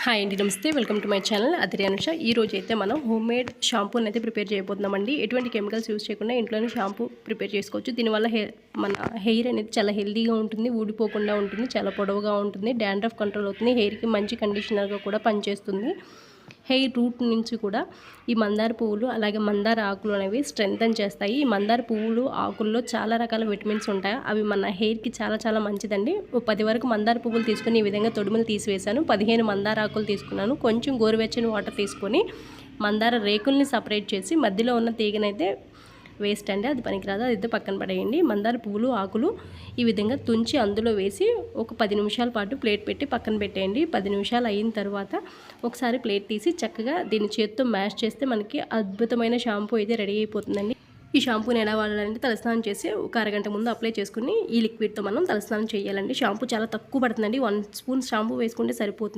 Hi అండి, నమస్తే. Welcome to my channel Adiri Anusha. ఈ రోజు అయితే మనం హోమ్ మేడ్ షాంపూని అయితే ప్రిపేర్ చేయబోతున్నామండి. ఎటువంటి కెమికల్స్ యూస్ చేయకుండా ఇంట్లోనే షాంపూ ప్రిపేర్ చేసుకోవచ్చు. దీనివల్ల మన హెయిర్ అనేది చాలా హెల్తీగా ఉంటుంది, ఊడిపోకుండా ఉంటుంది, చాలా పొడవుగా ఉంటుంది, డాండ్రఫ్ కంట్రోల్ అవుతుంది, హెయిర్కి మంచి కండిషనర్గా కూడా పనిచేస్తుంది. హెయిర్ రూట్ నుంచి కూడా ఈ మందార పువ్వులు అలాగే మందార ఆకులు అనేవి స్ట్రెంగ్తన్ చేస్తాయి. ఈ మందార పువ్వులు ఆకుల్లో చాలా రకాల విటమిన్స్ ఉంటాయి. అవి మన హెయిర్కి చాలా చాలా మంచిదండి. 10 వరకు మందార పువ్వులు తీసుకుని ఈ విధంగా తొడుములు తీసివేశాను. 15 మందార ఆకులు తీసుకున్నాను. కొంచెం గోరువెచ్చని వాటర్ తీసుకొని మందార రేకుల్ని సపరేట్ చేసి మధ్యలో ఉన్న తీగనైతే వేస్ట్ అండి, అది పనికిరాదు, అది అయితే పక్కన పడేయండి. మందార పువ్వులు ఆకులు ఈ విధంగా తుంచి అందులో వేసి ఒక 10 నిమిషాల పాటు ప్లేట్ పెట్టి పక్కన పెట్టేయండి. 10 నిమిషాలు అయిన తర్వాత ఒకసారి ప్లేట్ తీసి చక్కగా దీన్ని చేత్తో మ్యాష్ చేస్తే మనకి అద్భుతమైన షాంపూ అయితే రెడీ అయిపోతుందండి. ఈ షాంపూని ఎలా వాడాలంటే తలస్నానం చేసి ఒక అరగంట ముందు అప్లై చేసుకుని ఈ లిక్విడ్తో మనం తలస్నానం చేయాలండి. షాంపూ చాలా తక్కువ పడుతుందండి. 1 స్పూన్ షాంపూ వేసుకుంటే సరిపోతుంది.